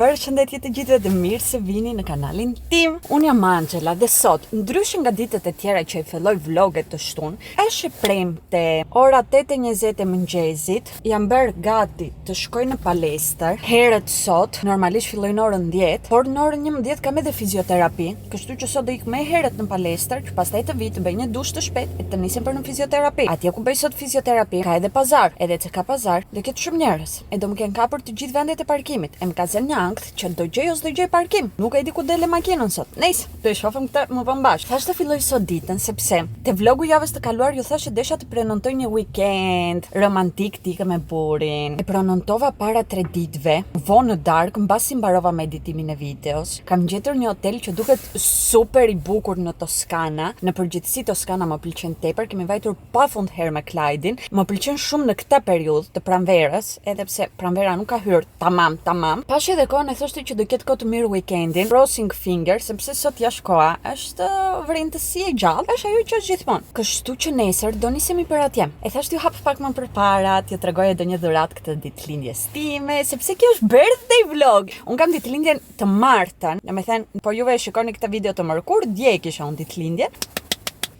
Përshëndetje të gjithëve dhe mirë se vini në kanalin tim. Unë jam Angela dhe sot, ndryshe nga ditët e tjera që i filloj vloget të shtunë, është e premte, ora 8:20 e mëngjesit, jam bërë gati të shkoj në palestër. Herët sot, normalisht filloj në orën 10, por në orën 11 kam edhe fizioterapi, kështu që sot do ik më herët në palestër, që pastaj të vi të bëj një dush të shpejtë e të nisem për në fizioterapi. Atje ku bëj sot fizioterapi, ka edhe pazar, edhe që ka pazar, do ketë shumë njerëz. E do më kenë kapur të gjithë vendet e parkimit. E më ka zënë një që do gjej ose do gjej parkim. Nuk e di ku dele makinën sot. Nice, do e shohim këtë më vonë bashkë. Thash të filloj sot ditën sepse te vlogu javës të kaluar ju thashë desha të prenontoj një weekend romantik tikë me burin. E prenontova para 3 ditëve, vonë në darkë, mbasi mbarova me editimin e videos. Kam gjetur një hotel që duket super i bukur në Toskana. Në përgjithësi Toskana më pëlqen tepër, kemi vajtur pafund herë me Clydin. Më pëlqen shumë në këtë periudhë të pranverës, edhe pse pranvera nuk ka hyrë tamam. Pash edhe kohën e thoshte që do ketë kohë të mirë weekendin, crossing finger, sepse sot jashtë koha është vrintësi e gjallë, është ajo që është gjithmonë. Kështu që nesër do nisemi për atje. E thash t'ju hap pak më përpara, t'ju tregoj edhe një dhuratë këtë ditëlindjes time, sepse kjo është birthday vlog. Un kam ditëlindjen të martën, domethënë, po juve e shikoni këtë video të mërkur, dje kisha un ditëlindje.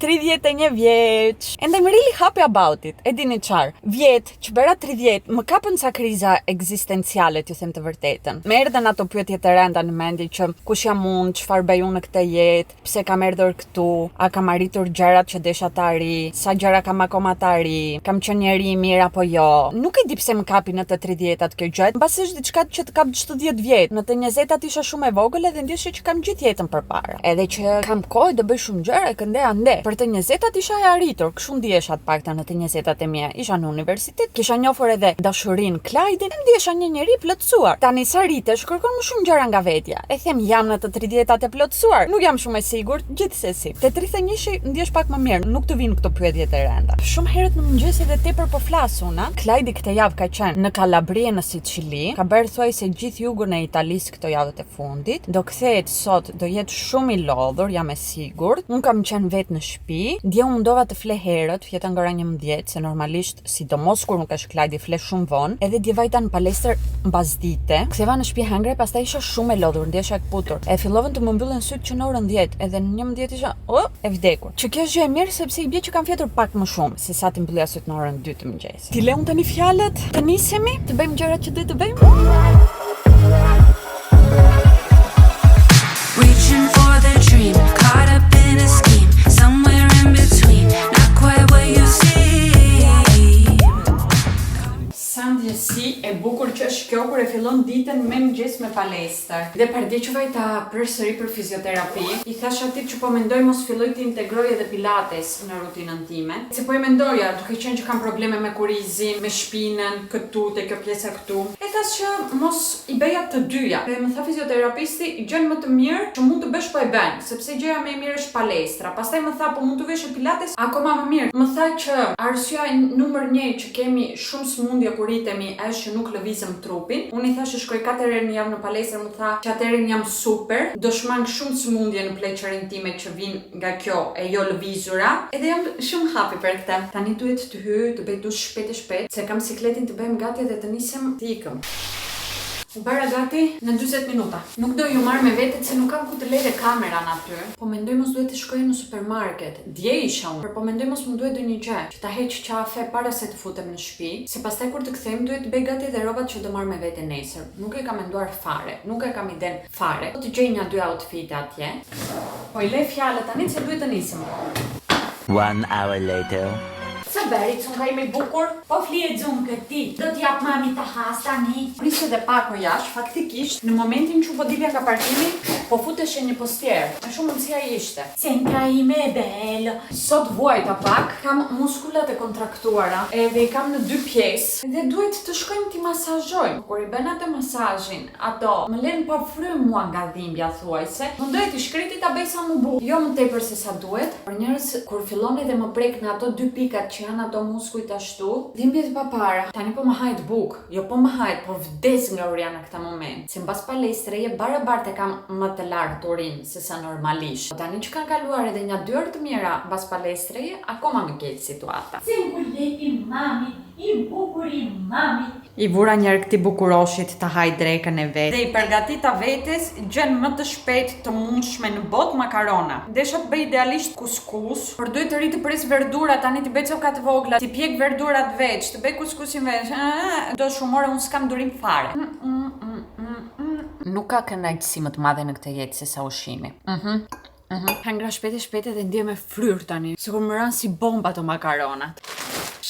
31 vjeç. And I'm really happy about it. E dini çfarë? Vjet që bëra 30, më kapën ca kriza ekzistenciale, t'ju them të vërtetën. Më erdhën ato pyetje të rënda në mendje që kush jam unë, çfarë bëj unë në këtë jetë, pse kam erdhur këtu, a kam arritur gjërat që desha të arri, sa gjëra kam akoma të arri, kam qenë njeri i mirë apo jo. Nuk e di pse më kapi në të 30-at kjo gjë. Mbas është diçka që të kap çdo 10 vjet. Në të 20-at isha shumë e vogël edhe ndjesha që kam gjithë jetën përpara. Edhe që kam kohë të bëj shumë gjëra kënde ande. Për të 20-at isha e arritur, kështu ndjesha të paktën në të 20-at e mia. Isha në universitet, kisha njohur edhe dashurinë Clydin, ndjesha një njeri plotësuar. Tani sa rritesh, kërkon më shumë gjëra nga vetja. E them jam në të 30-at e plotësuar. Nuk jam shumë e sigurt, gjithsesi. Te 31-shi ndjesh pak më mirë, nuk të vinë këto pyetje të rënda. Shumë herët në mëngjes edhe tepër po flas unë. Clydi këtë javë ka qenë në Kalabrie në Sicili, ka bërë thuajse gjithë jugun e Italisë këto javët e fundit. Do kthehet sot, do jetë shumë i lodhur, jam e sigurt. Un kam qenë vetë në shtëpi. Dje u mundova të fle herët, fjeta nga ora 11, se normalisht, sidomos kur nuk është Clydi, fle shumë vonë. Edhe dje vajta në palestër mbasdite. Ktheva në shtëpi hëngre, pastaj isha shumë e lodhur, ndjesha e kputur. E fillovën të më mbyllen syt që në orën 10, edhe në 11 isha e vdekur. Që kjo është gjë e mirë sepse i bie që kam fjetur pak më shumë se sa ti mbyllja syt në orën 2 të mëngjesit. Ti leun tani fjalët, të nisemi, të bëjmë gjërat që duhet të bëjmë. Reaching for the dream, caught up in a scheme, somewhere in between, not quite what you seem. Sa ndjesi e bukur që është kjo kur e fillon ditën me mëngjes me palestër. Dhe pardje që vajta përsëri për fizioterapi, i thash atit që po mendoj mos filloj të integroj edhe pilates në rutinën time. Se po e mendoja, duke qenë që kam probleme me kurizin, me shpinën, këtu, te kjo pjesa këtu. E thash që mos i bëja të dyja. Dhe më tha fizioterapisti, gjën më të mirë që mund të bësh po e bën, sepse gjëja më e mirë është palestra. Pastaj më tha po mund të vesh pilates akoma më mirë. Më tha që arsyeja numër 1 që kemi shumë smundje kur ritemi është që nuk lëvizëm trupin. Unë i thash që shkoj 4 herë në javë në palestër, më tha që atëherë jam super, do shmang shumë smundje në pleqërin time që vijnë nga kjo e jo lëvizura. Edhe jam shumë happy për këtë. Tani duhet të hyj, të bëj dush shpejt, se kam sikletin të bëjmë gati dhe të nisem të ikëm. U bara gati në 40 minuta. Nuk do ju marr me vete se nuk kam ku të lejë kameran aty. Po mendoj mos duhet të shkoj në supermarket. Dje isha unë, po mendoj mos më duhet ndonjë gjë që ta heq qafe para se të futem në shtëpi, se pastaj kur të kthejmë duhet të bëj gati dhe rrobat që do marr me vete nesër. Nuk e kam menduar fare, nuk e kam iden fare. Do të gjej një 2 outfite atje. Po i lej fjalët tani se duhet të nisim. 1 hour later. Sa beri, që nga ime bukur? Po flije gjumë këti, do t'jap mami të has tani. Prisë dhe pak o jash, faktikisht, në momentin që po dilja nga parkimi, po futeshe një postier. E shumë mundësia ishte. Senka ime bello. Sot vuajta pak, kam muskulat e kontraktuara, edhe i kam në 2 pjesë, dhe duhet të shkojmë t'i masazhojmë. Kur i bën atë masazhin, ato më lën pa fry mua nga dhimbja thuajse, më duhet i shkriti ta bëj sa më bukur. Jo më tepër se sa duhet, por njerëz kur fillon edhe më prek në ato 2 pikat që janë ato muskujt ashtu, dhimbjet pa para. Tani po më hajt buk, jo po më hajt, po vdes nga uria në këtë moment. Se mbas palestreje barabart e kam më të lartë urinë se sa normalisht. Po tani që kanë kaluar edhe një 2 orë të mira mbas palestreje, akoma më keq situata. Se më leti mami, i bukur i mami, I vura njërë këti bukuroshit të haj drekën e vetë. Dhe i përgatita vetes gjën më të shpejt të mundshme në botë makarona. Desha të bëj idealisht kuskus, por duhet të ri të pres verdura, tani të bëj cokat vogla, ti pjek verdurat veç, të bëj kuskusin veç. Do shumore unë s'kam durim fare. Nuk ka kënaqësi më të madhe në këtë jetë se sa ushqimi. Hangra shpejt dhe ndje me fryrë tani, sikur më ranë si bomba të makaronat.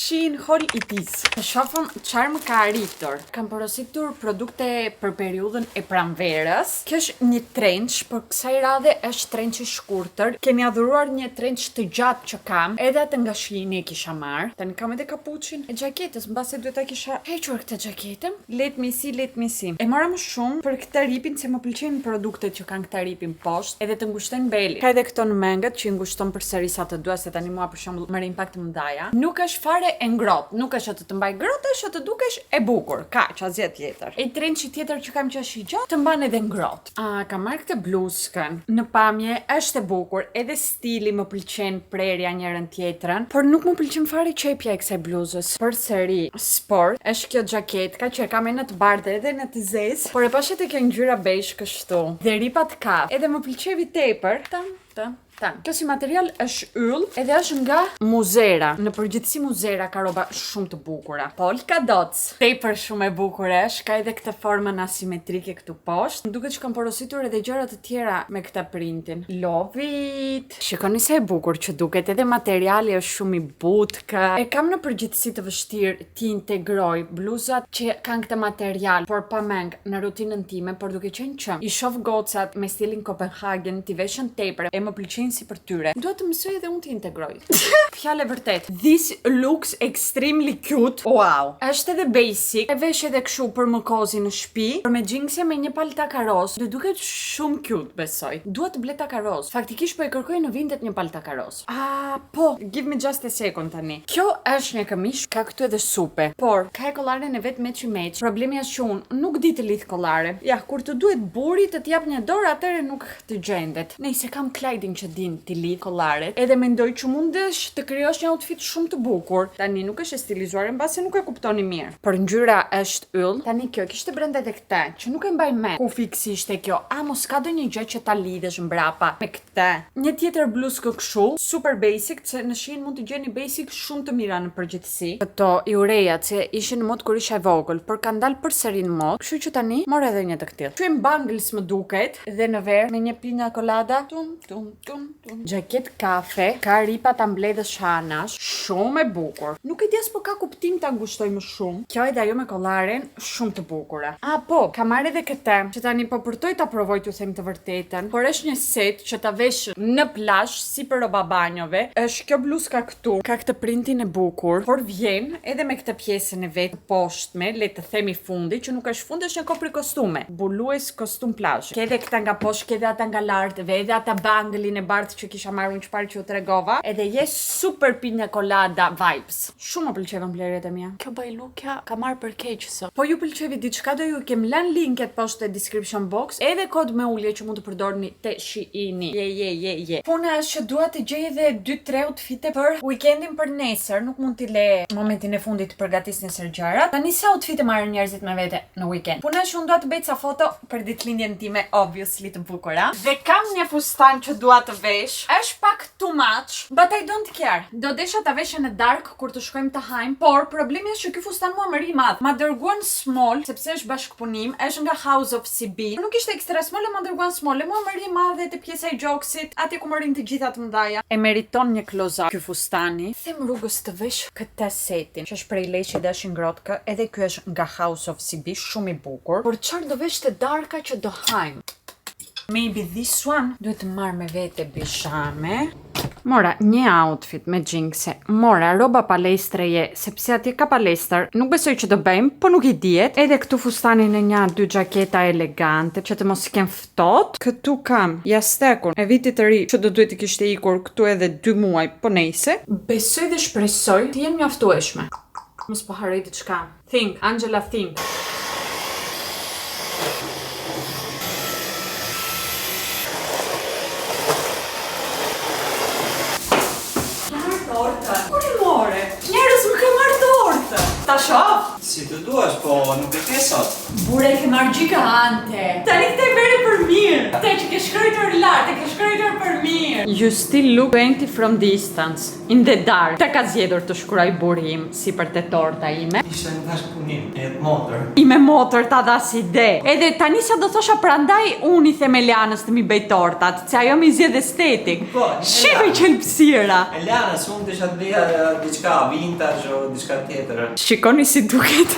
Shin hol i tis. Të shofëm qarë më ka arritur. Kam porositur produkte për periudhën e pranverës. Kjo është një trench, por kësaj radhe është trench i shkurtër. Kemi adhuruar një trench të gjatë që kam, edhe atë nga Shini e kisha marrë. Tani kam edhe kapuçin e xhaketës, mbase duhet ta kisha hequr këtë xhaketën. Let me see. E mora më shumë për këtë ripin se më pëlqejnë produktet që kanë këtë ripin poshtë, edhe të ngushtojnë beli. Ka edhe këto në mengët që i ngushton përsëri sa të dua, se tani mua për shembull merr impakt të mëdha. Nuk është fare e ngrohtë, nuk është që të mbaj ngrohtë, është që të dukesh e bukur. Kaq, asgjë tjetër. E trenchi tjetër që kam qesh i gjatë, të mban edhe ngrohtë. Kam marrë këtë bluzkën. Në pamje është e bukur, edhe stili më pëlqen, prerja njërin tjetrën, por nuk më pëlqen fare çepja e kësaj bluzës. Përsëri, sport, është kjo xhaketka që e kam në të bardhë edhe në të zezë, por e pash të kjo ngjyra bejsh kështu. Dhe ripat kaf, edhe më pëlqevi tepër. Kjo si material është yll, edhe është nga Muzera. Në përgjithësi Muzera ka roba shumë të bukura. Polka dots, tepër shumë e bukur është, ka edhe këtë formën asimetrike këtu poshtë. Më duket që kam porositur edhe gjëra të tjera me këtë printin. Lovit. Shikoni se e bukur që duket, edhe materiali është shumë i butë. E kam në përgjithësi të vështirë ti integroj bluzat që kanë këtë material, por pa meng në rutinën time, por duke qenë që i shoh gocat me stilin Copenhagen, ti veshën tepër, e më pëlqejnë si për tyre. Duhet të mësoj edhe unë të integroj. Fjalë vërtet. This looks extremely cute. Wow. Është edhe basic. E vesh edhe kështu për më kozi në shtëpi, por me xhinse me një palta karos. Do duket shumë cute, besoj. Dua të blej karos. Faktikisht po e kërkoj në Vinted një palta karos. Po, give me just a second tani. Kjo është një këmish, ka këtu edhe supe, por ka e kollaren e vet meç. Problemi është që unë nuk di të lidh kollare. Ja, kur të duhet buri të t'jap një dorë, atëre nuk të gjendet. Nëse kam Klajdin që din t'i lidh kollaret, edhe mendoj që mundesh të krijosh një outfit shumë të bukur. Tani nuk është e stilizuar, mbase nuk e kuptoni mirë. Por ngjyra është yll. Tani kjo kishte brenda tek këtë, që nuk e mbaj mend. Ku fiksi ishte kjo? Mos ka ndonjë gjë që ta lidhesh mbrapa me këtë. Një tjetër bluzë kështu, super basic, se në Shein mund të gjeni basic shumë të mira në përgjithësi. Këto i urejat që ishin në mod kur isha e vogël, por kanë dalë përsëri në mod, kështu që tani mora edhe një të këtij. Çuim bangles më duket, dhe në ver me një pina colada. Xhaket kafe, ka ripa ta mbledhësh hanash, shumë e bukur. Nuk e di as po ka kuptim ta ngushtoj më shumë. Kjo edhe ajo me kollaren, shumë të bukura. Po, ka marrë edhe këtë, që tani po përtoj ta provoj t'ju them të vërtetën, por është një set që ta vesh në plazh si për roba banjove. Është kjo bluzka këtu, ka këtë printin e bukur, por vjen edhe me këtë pjesën e vet poshtme, le të themi fundi, që nuk është fundi, është një kopri kostume. Bulues kostum plazh. Ke edhe këta nga poshtë, ke edhe ata nga lart, edhe ata banglin e bardhë që kisha marrë unë çfarë që u tregova, edhe je super pina colada vibes. Shumë më pëlqejnë mbledhjet e mia. Kjo bajlukja ka marrë për keq sot. Po ju pëlqevi diçka, do ju kem lënë linket poshtë te description box, edhe kod me ulje që mund të përdorni te Shein. Puna është që dua të gjej edhe 2-3 outfite për weekendin për nesër, nuk mund t'i le momentin e fundit të përgatis nesër gjërat. Tani sa outfite marrin njerëzit me vete në weekend. Puna është unë dua të bëj ca foto për ditëlindjen time, obviously të bukura. Dhe kam një fustan që dua të vesh. Është pak too much, but I don't care. Do desha ta veshë në dark kur të shkojmë të hajmë, por problemi është që ky fustan mua më ri madh. Ma dërguan small, sepse është bashkëpunim, është nga House of CB. Nuk ishte ekstra small, ma dërguan small, mua më ri madh te pjesa i gjoksit, aty ku më rin të gjitha të mëdhaja. E meriton një close up ky fustani. Them rrugës të vesh këtë setin, që është prej leshi dhe është ngrohtë, edhe ky është nga House of CB, shumë i bukur. Por çfarë do vesh të darka që do hajmë? Maybe this one. Duhet të marr me vete bishame. Mora një outfit me xhinse. Mora roba palestreje, sepse atje ka palestër. Nuk besoj që do bëjmë, po nuk i dihet. Edhe këtu fustanin e 1-2 xhaketa elegante që të mos kem ftohtë. Këtu kam jastekun e vitit të ri që do duhet të kishte ikur këtu edhe 2 muaj, po nejse. Besoj dhe shpresoj të jenë mjaftueshme. Mos po harroj diçka. Think, Angela, think. Ta shoh? Si të duash, po gigante. Tani këtë veri për mirë. Te që ke shkruar lart, ke shkruar për mirë. You still look 20 from distance, in the dark. Ta ka zgjedhur të shkruaj burri im si për te torta ime. Ishte në tash punim, e motor. Ime motor ta das ide. Edhe tani sa do thosha prandaj unë i them Elianës të mi bëj tortat, se ajo mi zgjedh estetik. Shive qelpsira. Eliana, s'unë të isha të bëja diçka vintage o diçka tjetër. Shikoni si duket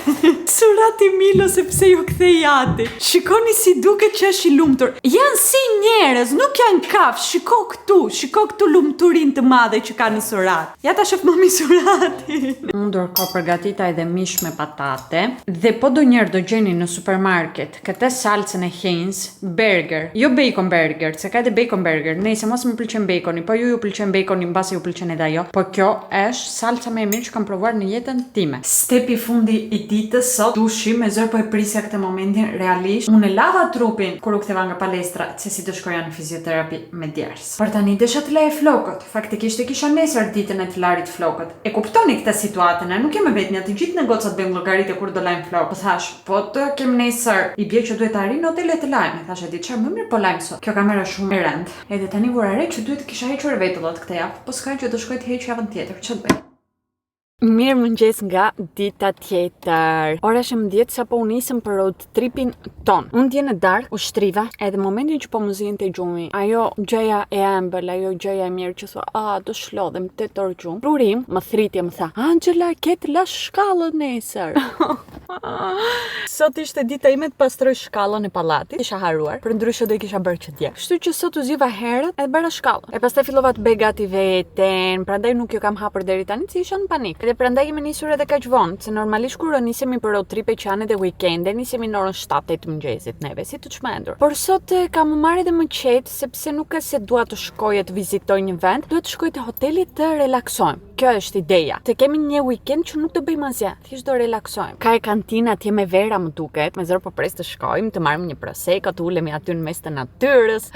surati Milo sepse ju kthej ati. Shikoni si duket që është i lumtur. Janë si njerëz, nuk janë kafsh. Shiko këtu lumturin të madhe që ka në surat. Ja ta shoh mami suratin. Unë ndërkohë përgatita edhe mish me patate. Dhe po do njerë do gjeni në supermarket këtë salcën e Heinz burger. Jo bacon burger, se ka edhe bacon burger. Nëse mos më pëlqen baconi, po ju pëlqen baconi, mbasi ju pëlqen edhe ajo. Po kjo është salca më e mirë që kam provuar në jetën time. Stepi fundi i ditës sot, dushi me zor po e prisja këtë momentin realisht. Unë e lava trupin kur u ktheva nga palestra, se si të shkoja në fizioterapi me djers. Por tani desha të laje flokët. Faktikisht e kisha nesër ditën e të larit flokët. E kuptoni këtë situatën, nuk kem vetëm të gjithë negocat bëjmë llogaritë kur do lajm flokë. Po thash, po të kem nesër, i bie që duhet të arri në hotel e të lajm. Thash, e di çfarë më mirë po lajm sot. Kjo kamera shumë e rënd. Edhe tani vura re që duhet të kisha hequr vetullat këtë javë, po s'ka që do shkoj të heq javën tjetër. Ç'të bëj? Mirë mëngjes nga dita tjetër. Ora është 10 sapo u nisëm për road tripin ton. Unë dje në darkë u shtriva, edhe momentin që po më zinte gjumi, ajo gjëja e ëmbël, ajo gjëja e mirë që thua, do shlodhem 8 orë gjumë. Prurim, më thritje më tha, Angela, ket la shkallën nesër. Sot ishte dita ime të pastroj shkallën e pallatit. Isha haruar, për ndryshe do i kisha bërë që dje. Kështu që sot u ziva herët edhe bëra shkallën. E pastaj fillova të bëj gati veten, prandaj nuk jo kam hapur deri tani, se isha në panik. Dhe prandaj jemi nisur edhe kaq vonë, se normalisht kur nisemi për road trip e qanë dhe weekende, nisemi në orën 7-8 mëngjesit neve, si të çmendur. Por sot kam marrë edhe më qetë, sepse nuk e se dua të shkoj të vizitoj një vend, dua të shkoj te hoteli të relaksojmë. Kjo është ideja. Të kemi një weekend që nuk do bëjmë asgjë, thjesht do relaksojmë. Ka e kantina atje me vera më duket, me zor po pres të shkojmë, të marrim një prosecco, të ulemi aty në mes të natyrës.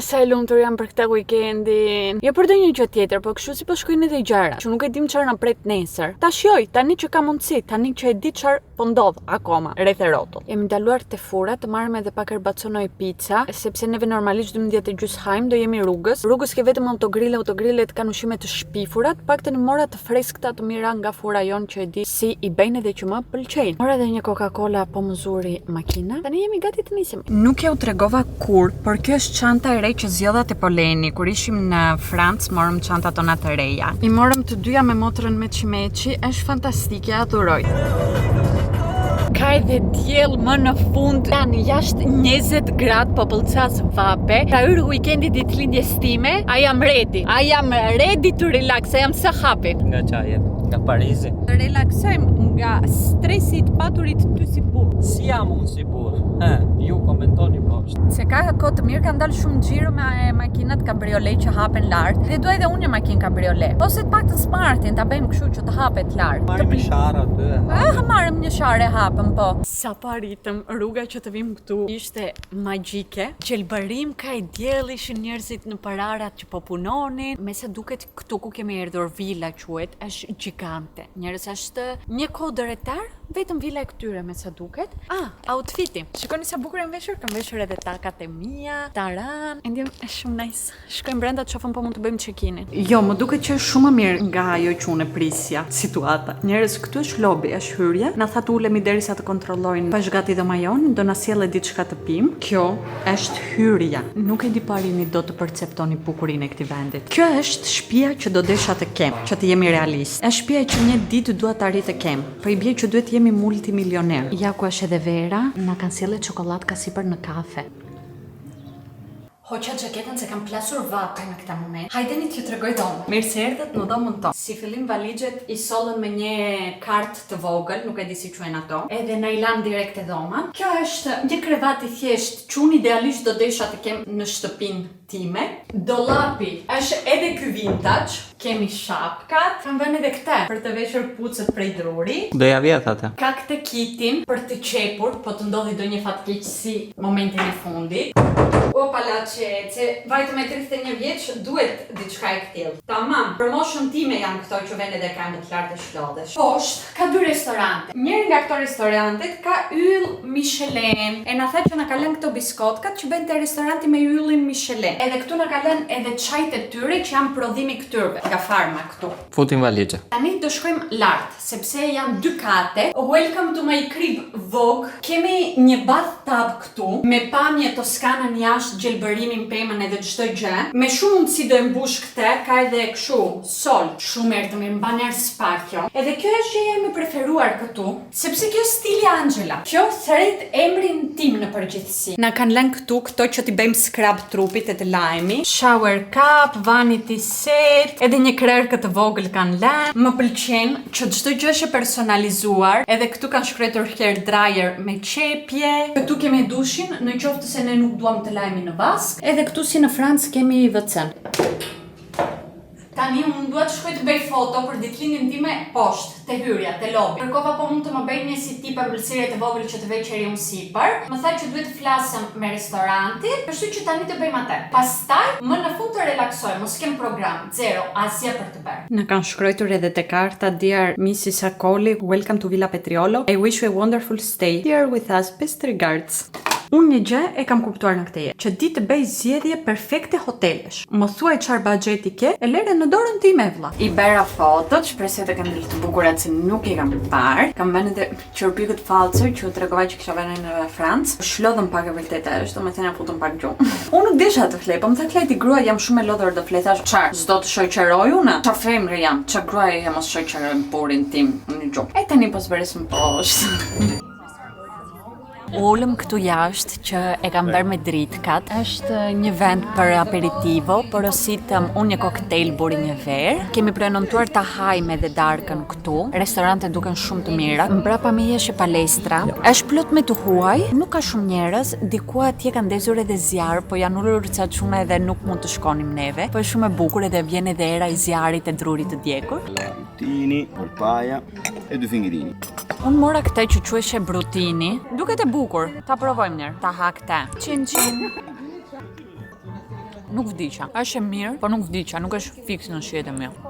Sa e lumtur jam për këtë weekendin. Jo për ndonjë gjë tjetër, por kështu si po shkojnë edhe gjëra, që nuk e dim çfarë na pret nesër. Ta shjoj, tani që ka mundësi, tani që e di çfarë po ndodh akoma rreth e rrotull. Jemi ndaluar te fura të marrim edhe pak herbaconoj pica, sepse neve normalisht 12:30 hajm, do jemi rrugës. Rrugës ke vetëm autogrillet kanë ushqime të shpifurat, paktën mora të freskëta të mira nga fura jon që e di si i bëjnë edhe që më pëlqejnë. Mora edhe një Coca-Cola po më zuri makina. Tani jemi gati të nisim. Nuk ja u tregova kur, por kjo është çanta e re që zgjodha te Poleni. Kur ishim në Francë, morëm çantat tona të reja. I morëm të dyja me motrën Meçi, është fantastike, adhuroj. Ka edhe diell më në fund, janë jashtë 20 gradë, po pëlqas vape. Pra hyrë weekendi ditëlindjes time, I am ready to relax, I am so happy. Nga qajet, nga Parizi. Të relaksojmë nga stresi i paturit ty si burr. Si jam unë si burr? Ju komentoni poshtë. Se ka kohë të mirë, ka ndalë shumë xhiro me makinat kabriolet që hapen lart. Dhe dua edhe unë një makinë kabriolet. Ose të paktën smartin, ta bëjmë kështu që të hapet lart. Marrim një sharë aty. Marrim një sharë e hapëm, po. Sa pa ritëm, rruga që të vim këtu ishte magjike. Gjelbërim ka i diell, ishin njerëzit në pararat që po punonin. Me sa duket këtu ku kemi erdhur, villa quhet, është gjigante. Njerëz është një kohë dëretar, vetëm villa e këtyre me sa duket. Outfiti. Shikoni sa bukur jam veshur, kam veshur edhe takat e mia, taran. Ndjem është shumë nice. Shkojmë brenda të shohim po mund të bëjmë check-in-in. Jo, më duket që është shumë më mirë nga ajo që unë prisja situata. Njerëz, këtu është lobi, është hyrje. Na tha të ulemi derisa të kontrollojnë peshgati dhe majon, do na sjellë diçka të pim. Kjo është hyrja. Nuk e di parini do të perceptoni bukurinë e këtij vendit. Kjo është shtëpia që do desha të kem, që të jemi realist. Është shtëpia që një ditë dua të arrit të kem. Po i bie që duhet jemi multimilioner. Ja ku është edhe Vera, na kanë sjellë çokoladka sipër në kafe. Hoqa xhaketën se kam plasur vape në këtë moment. Hajdeni t'ju tregoj dhomën. Mirë se erdhët në dhomën tonë. Si fillim valixhet i sollën me një kartë të vogël, nuk e di si quhen ato, edhe na i lan direkt te dhoma. Kjo është një krevat i thjesht, që unë idealisht do desha të kem në shtëpinë time. Dollapi është edhe ky vintage. Kemi shapkat, kam vënë edhe këtë për të veshur pucët prej druri. Doja vjet atë. Ka këtë kitin për të qepur, po të ndodhi ndonjë fatkeqësi momentin e fundit. O palaçi qetë, se vajtë me 31 vjeç duhet diçka e këtill. Tamam, promotion time janë këto që vende dhe kanë të lartë të shlodhesh. Poshtë ka 2 restorante. Njëri nga këto restorantet ka yll Michelin. E na tha që na ka lënë këto biskotkat që bëjnë te restoranti me yllin Michelin. Edhe këtu na ka lënë edhe çajt e tyre që janë prodhimi këtyrve, nga farma këtu. Futim valixhe. Tani do shkojmë lart, sepse janë 2 kate. Welcome to my crib Vogue. Kemi një bathtub këtu, me pamje toskanën jashtë, gjelbërimin pemën edhe çdo gjë. Me shumë mundësi do e mbush këtë, ka edhe kështu sol, shumë erë të mirë, mban erë spakjo. Edhe kjo është gjëja ime preferuar këtu, sepse kjo është stili Angela. Kjo thret emrin tim në përgjithësi. Na kanë lënë këtu këto që t'i bëjmë scrub trupit e të lajmi. Shower cup, vanity set, edhe një krerkë të vogël kanë lënë. Më pëlqen që çdo gjë është e personalizuar, edhe këtu kanë shkruar hair dryer me qepje. Këtu kemi dushin, në qoftë se ne nuk duam të lajmi në vask. Edhe këtu si në Francë kemi WC-n. Tani unë dua të shkoj të bëj foto për ditëlindjen time poshtë, te hyrja, te lobi. Kërkova po mund të më bëj një si tip përballësire të vogël që të vej qeri unë sipër. Më tha që duhet të flasëm me restorantin, kështu që tani të bëjmë atë. Pastaj më në fund të relaksoj, mos kem program, zero, asgjë për të bërë. Në kanë shkruar edhe te karta, dear Mrs. Akoli, welcome to Villa Petriolo. I wish you a wonderful stay here with us. Best regards. Unë një gjë e kam kuptuar në këtë jetë, që di të bëj zgjedhje perfekte hotelesh. Më thuaj çfarë baxheti ke, e lere në dorën time vlla. I bëra fotot, shpresoj të kanë të bukura se nuk i kam parë. Kam vënë edhe çorpikët falcë që u tregova që kisha vënë në Francë. Shlodhëm pak e vërtetë është, domethënë futëm pak gjumë. Unë nuk desha të flej, po më tha Kleti gruaja jam shumë e lodhur të flej. Thash, çfarë? S'do të shoqëroj unë? Çfarë femre jam? Çfarë gruaja jam mos shoqëroj burin tim në gjumë. E tani po zveresëm poshtë. Ullëm këtu jashtë që e kam bërë me dritkat. Është një vend për aperitivo, porositëm unë një koktejl buri një verë. Kemi prenotuar ta hajme dhe darkën këtu. Restorantet duken shumë të mira. Mbrapa me jesh palestra. Është plot me të huaj, nuk ka shumë njerëz. Diku atje kanë ndezur edhe zjarr, po janë ulur ca çuna edhe nuk mund të shkonim neve. Po është shumë e bukur edhe vjen edhe era i zjarrit e drurit të djegur. Brutini, polpaja e 2 fingerini. Unë mora këtë që quheshe brutini. Duket e bukur. Ta provojmë njerë. Ta ha këtë. Qin. Nuk vdiqa. Është e mirë, por nuk vdiqa. Nuk është fiks në shihet e mirë.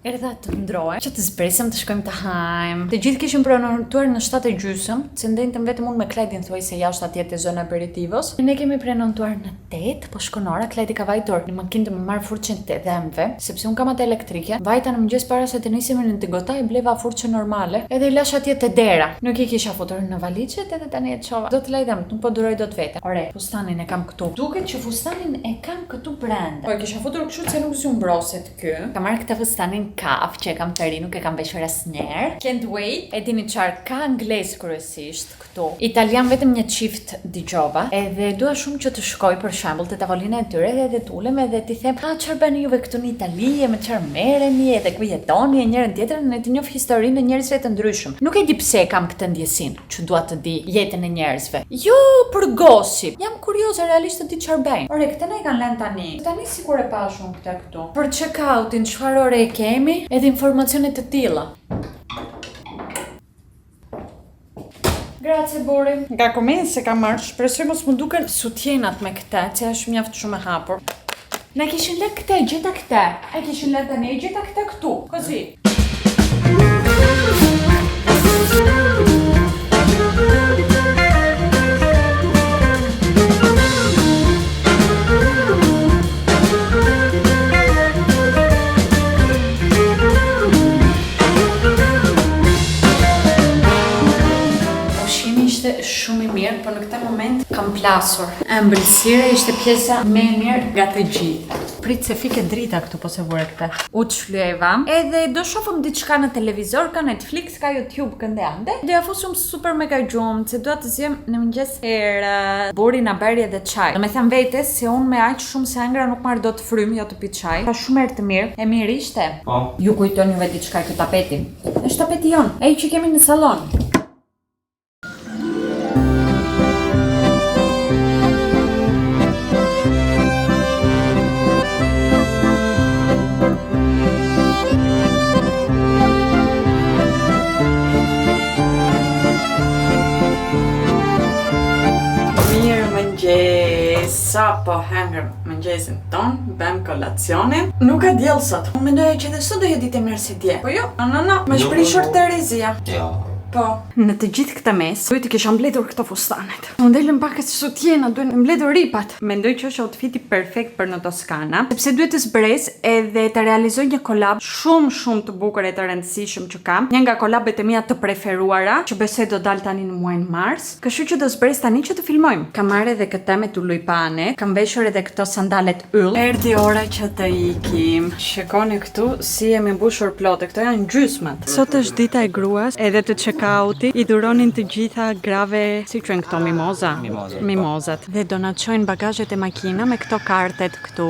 Erdha të ndrohem, që të zbresëm të shkojmë të hajmë. Të gjithë kishim prenotuar në 7:30, se ndentëm vetëm unë me Klajtin thuaj se jashtë atje te zona aperitivos. Ne kemi prenotuar në 8, po shkon ora, Klajti ka vajtur në makinë të më marr furçën të dhëmbëve, sepse unë kam atë elektrike. Vajta në mëngjes para se të nisim në të gota e bleva furçë normale, edhe i lash atje te dera. Nuk i kisha futur në valixhet edhe tani e çova. Do të laj dhëmbët, nuk po duroj dot vete. Ore, fustanin e kam këtu. Duket që fustanin e kam këtu brenda. Po e kisha futur kështu se nuk zumbroset ky. Kam marrë këtë fustanin kaf që e kam të ri, nuk e kam veshur asnjëherë. Can't wait. E dini çfarë ka angles kryesisht këtu. Italian vetëm një çift dëgjova, edhe dua shumë që të shkoj për shembull te tavolina e tyre edhe të ulem edhe t'i them, "Ah, çfarë bëni juve këtu në Itali, me çfarë merreni, edhe ku jetoni e njërin tjetrin, ne të njoh historinë e njerëzve të ndryshëm." Nuk e di pse kam këtë ndjesinë, që dua të di jetën e njerëzve. Jo për gosip. Jam kurioze realisht të di çfarë bëjnë. Ore, këtë ne kanë lënë tani. Tani sikur e pashun këtë këtu. Për check-outin çfarë ore e kemi? Edhe informacione të tilla. Grazie Bori. Nga komen se kam marrë, shpresoj mos më duken sutjenat me këtë, që është mjaft shumë e hapur. Na kishin lënë këtë, gjeta këtë. E kishin lënë tani, gjeta këtë këtu, così. Shumë i mirë, por në këtë moment kam plasur. Ëmbëlsira ishte pjesa më e mirë nga të gjitha. Prit se fike drita këtu po se vure këtë. U çflyeva. Edhe do shohëm diçka në televizor, ka Netflix, ka YouTube kënde ande. Do ja fusum super mega gjumë, se dua të zjem në mëngjes herë. Buri na bëri edhe çaj. Do me them vetes se unë me aq shumë se angra nuk marr dot frym, jo të pi çaj. Ka shumë herë të mirë. E mirë ishte. Po. Ju kujton juve diçka këtë tapetin? Është tapeti jon, ai që kemi në sallon. Sa po hangër mëngjesin ton, bëm kolacionin. Nuk ka diell sot. Unë mendoja që edhe sot do jetë ditë mirë si dje. Po jo, no. Më shprishur Terezia. Jo. Po, në të gjithë këtë mes, duhet të kisha mbledhur këto fustanet. Unë delëm pak e sutjena, duhet mbledhur ripat. Mendoj që është outfiti perfekt për në Toskana, sepse duhet të zbres edhe të realizoj një kolab shumë të bukur e të rëndësishëm që kam. Një nga kolabet e mia të preferuara, që besoj do dal tani në muajin mars. Kështu që do zbres tani që të filmojmë. Kam marrë edhe këtë me tulipane, kam veshur edhe këto sandalet yll. Erdhi ora që të ikim. Shikoni këtu si jemi mbushur plotë. Këto janë gjysmat. Sot është dita e gruas, edhe të check-outi i dhuronin të gjitha grave, si quhen këto, mimoza? Mimozat. Dhe do na çojnë bagazhet e makina me këto kartet këtu.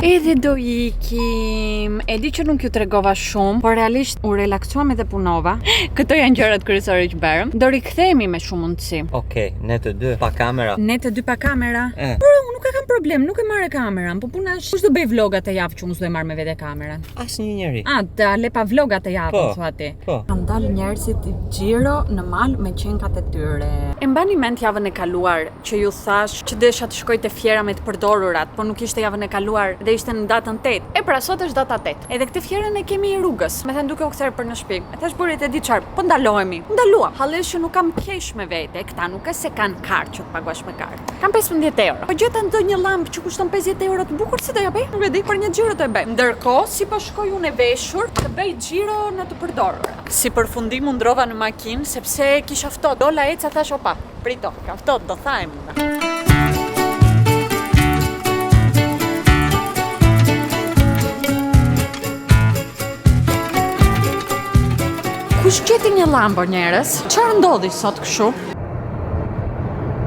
Edhe do ikim. E di që nuk ju tregova shumë, por realisht u relaksuam edhe punova. Këto janë gjërat kryesore që bërëm. Do rikthehemi me shumë mundësi. Okej, ne të dy pa kamera. Ne të dy pa kamera. Por unë nuk e kam problem, nuk e marr kameran, po puna është kush do bëj vlogat e javë që unë s'do e marr me vete kameran. Asnjë njeri. Da le pa vlogat e javë, thua ti. Po. Kam dalë njerëzit i xhiro në mal me qenkat e tyre. E mbani mend javën e kaluar që ju thash që desha të shkoj te fiera me të përdorurat, po nuk ishte javën e kaluar dhe ishte në datën 8. E pra sot është data 8. Edhe këtë fjerën e kemi i rrugës. Me thënë duke u kthyer për në shtëpi. E thash burit e di çfarë, po ndalohemi. Ndaluam. Hallesh që nuk kam kesh me vete. Këta nuk e se kanë kart që të paguash me kart. Kam 15 euro. Po gjeta ndonjë llampë që kushton 50 euro të bukur, si do ja bëj? Nuk e di, për një xhiro do e bëj. Ndërkohë, si po shkoj unë e veshur, të bëj xhiro në të përdorura. Si përfundim u ndrova në makinë sepse kisha ftohtë. Dola eca thash opa, prito, ka ftohtë, do thajem. Kush gjeti një llambë njerëz? Çfarë ndodhi sot kështu?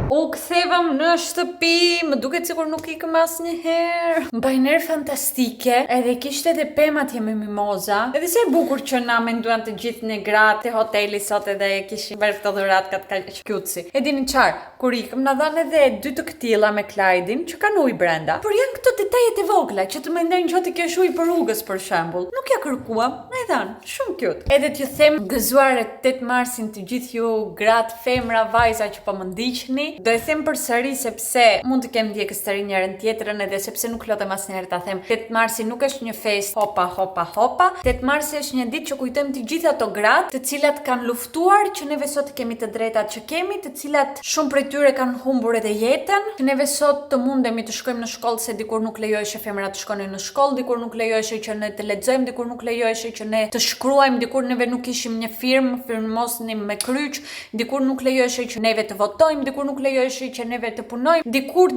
U kthevëm në shtëpi, më duket sikur nuk ikëm asnjëherë. Mbaj nerë fantastike, edhe kishte edhe pemat me mimoza. Edhe se e bukur që na menduan të gjithë në gratë të hoteli sot edhe kishin bërë këto dhuratë katë kjutsi. E dini çfarë? Kur ikëm na dhanë edhe 2 të këtilla me Clydein që kanë ujë brenda. Por janë këto detajet e vogla që të mendojnë që ti ke ujë për rrugës për shembull. Nuk ja kërkuam, na i dhanë. Shumë cute. Edhe t'ju them gëzuar 8 marsin të gjithë ju gratë, femra, vajza që po më ndiqni. Do e them përsëri sepse mund të kem ndjekës të rinj njërin tjetrën edhe sepse nuk lutem asnjëherë ta them. 8 marsi nuk është një fest hopa. 8 marsi është një ditë që kujtojmë të gjithë ato gratë të cilat kanë luftuar që neve sot kemi të drejtat që kemi, të cilat shumë prej tyre kanë humbur edhe jetën, që neve sot të mundemi të shkojmë në shkollë se dikur nuk lejoheshe femrat të shkonin në shkollë, dikur nuk lejoheshe që ne të lexojmë, dikur nuk lejoheshe që ne të shkruajmë, dikur neve nuk ishim një firmosnim me kryq, dikur nuk lejoheshe që neve të votojmë, dikur nuk lejoheshe që neve të punojmë, dikur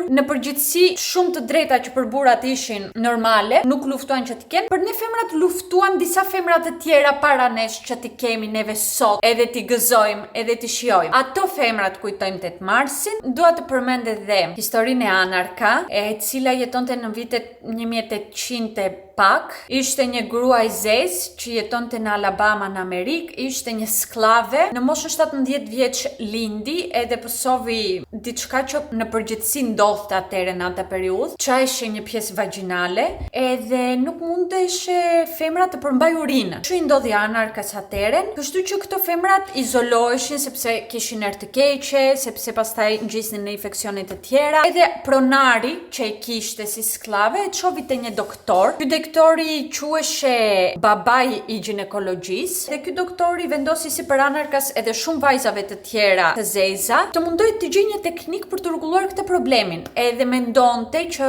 në përgjithësi shumë të drejta që për burrat ishin normale, nuk luftuan që t'i kenë, për ne femrat luftuan disa femra të tjera para nesh që t'i kemi neve sot, edhe t'i gëzojmë, edhe t'i shijojmë. Ato femrat kujtojmë 8 marsin. Dua të përmend edhe historinë e Anarka, e cila jetonte në vitet 1800 pak, ishte një grua e zezë që jetonte në Alabama në Amerikë, ishte një sklave, në moshën 17 vjeç lindi edhe pësovi diçka që në përgjithësi ndodhte atëherë në atë periudhë, çajshe një pjesë vagjinale edhe nuk mundeshe femrat të përmbaj urinën. Çu i ndodhi Anarkas atëherë, kështu që këto femrat izoloheshin sepse kishin erë të keqe, sepse pastaj ngjisnin në infeksione të tjera. Edhe pronari që e kishte si sklave e çovi te një doktor. Ky doktori quheshe babai i ginekologjisë dhe ky doktori vendosi si për Anarkas edhe shumë vajzave të tjera të zeza të mundoj të gjejë një teknik për të rregulluar këtë problemin. Edhe mendonte që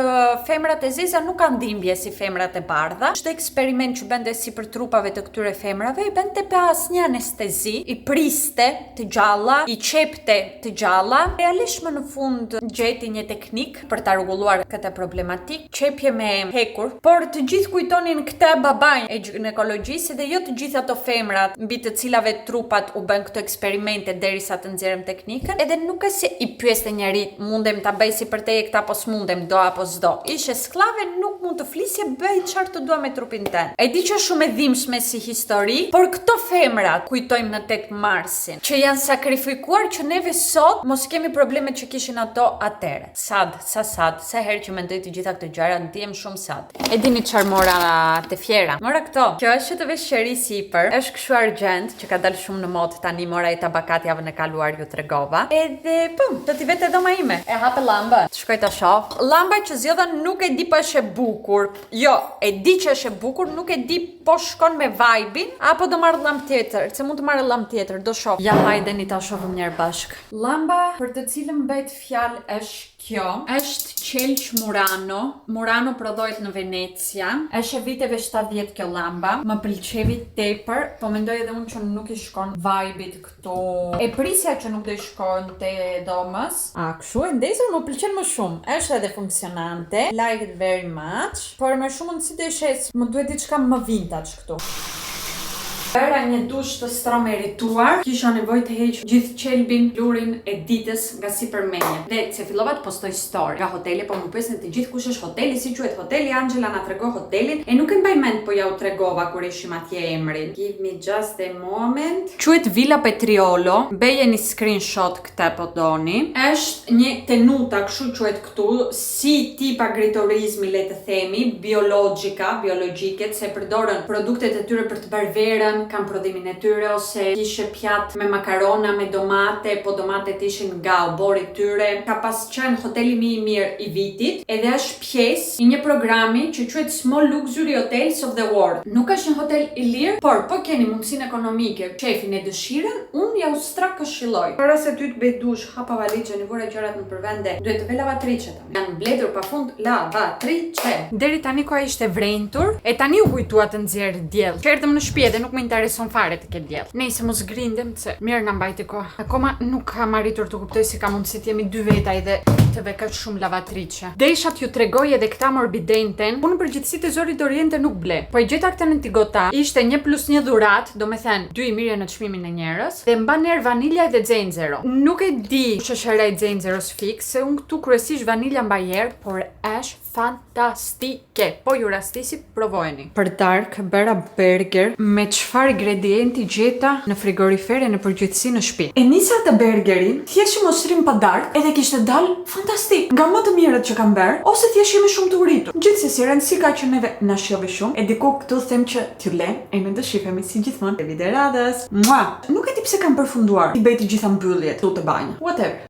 femrat e zeza nuk kanë dhimbje si femrat e bardha. Çdo eksperiment që bënte sipër trupave të këtyre femrave i bënte pa asnjë anestezi, i priste të gjalla, i çepte të gjalla. Realisht më në fund gjeti një teknik për ta rregulluar këtë problematik, çepje me hekur, por të gjithë kujtonin këtë babain e ginekologjisë dhe jo të gjithë ato femrat mbi të cilave trupat u bën këto eksperimente derisa të nxjerrëm teknikën. Edhe nuk e se i pyeste njëri mundem ta bëj si për teje këta apo s'mundem, do apo s'do. Ishe sklave, nuk mund të flisje, bëj çfarë të dua me trupin tënd. E di që është shumë e dhimbshme si histori, por këto femrat kujtojmë në 8 marsin, që janë sakrifikuar që neve sot mos kemi problemet që kishin ato atëre. Sad, sa herë që mendoj të gjitha këto gjëra ndihem shumë sad. E dini çfarë mora te fiera? Mora këto. Kjo është të vesh qeri sipër, është kështu argjend që ka dalë shumë në mod tani, mora i tabakat javën e kaluar ju tregova. Edhe pum, do t'i vetë dhoma ime. E hape llambën. Shkoj ta shoh. Llamba që zgjodha nuk e di pa është e bukur. Jo, e di që është e bukur, nuk e di po shkon me vibe-in apo do marr llamp tjetër, se mund të marr llamp tjetër, do shoh. Ja hajdeni ta shohim njëherë bashk. Llamba për të cilën bëhet fjalë është kjo, është Qelç Murano. Murano prodhohet në Venecia. Është e viteve 70 kjo llamba. Më pëlqevi tepër, po mendoj edhe unë që nuk i shkon vibe-it këtu. E prisja që nuk do i shkonte domës. A, kështu e ndezur më pëlqen më shumë. Është edhe funksionante. Like it very much. Por më shumë si të shes, më duhet diçka më vintage këtu. Bëra një dush të stromerituar, kisha nevojë të heq gjithë qelbin, plurin e ditës nga sipërmendje. Dhe se fillova të postoj story nga hoteli, po më pyesin të gjithë kush është hoteli, si quhet hoteli, Angela na tregoi hotelin, e nuk e mbaj mend, po ja u tregova kur ishim atje emrin. Give me just a moment. Quhet Villa Petriolo, bëje një screenshot këtë po doni. Është një tenuta, kështu quhet këtu, si tip agriturizmi le të themi, biologjike, se përdorën produktet e tyre për të bërë verën, kanë prodhimin e tyre, ose kishe pjatë me makarona, me domate, po domatet ishin nga obori tyre. Ka pas qenë hoteli më i mirë i vitit, edhe është pjesë i një programi që quhet Small Luxury Hotels of the World. Nuk është një hotel i lirë, por po keni mundësinë ekonomike, shefin e dëshirën, unë ja u këshilloj. Para se ty të bëj dush, hapa valizhen, i vura gjërat në përvende, duhet të ve lavatriçe tani. Janë mbledhur pafund lavatriçe. Deri tani koha ishte vrentur, e tani u kujtua të nxjerr diell. Erdëm në shtëpi dhe nuk më intereson fare të ketë diell. Nëse mos grindem se mirë na mbajti kohë. Akoma nuk kam arritur të kuptoj si ka mundësi të jemi dy vetaj dhe të ve kaq shumë lavatriçe. Desha t'ju tregoj edhe këta morbidenten. Unë në përgjithësi tezorit Oriente nuk ble. Po e gjeta këtë në Tigota. Ishte 1+1 dhurat, domethënë 2 i mirë në çmimin e njerëz. Dhe mban ner vanilja dhe zenzero. Nuk e di ç'është e zenzeros fix, se unë këtu kryesisht vanilja mbaj herë, por është fantastike. Po ju rastisi provojeni. Për darkë bëra burger me çfarë ingredienti gjeta në frigorifere në përgjithësi në shtëpi. E nisa të burgerin, thjesht mos rrim pa darkë, edhe kishte dal fantastik. Nga më të mirët që kam bërë, ose thjesht jemi shumë të uritur. Gjithsesi rëndësi ka që neve na shohë shumë. E diku këtu them që t'ju lëm, e ne do shihemi si gjithmonë te videoradës. Mua, nuk e di pse kam përfunduar i bëj të gjitha mbylljet këtu te banja. Whatever.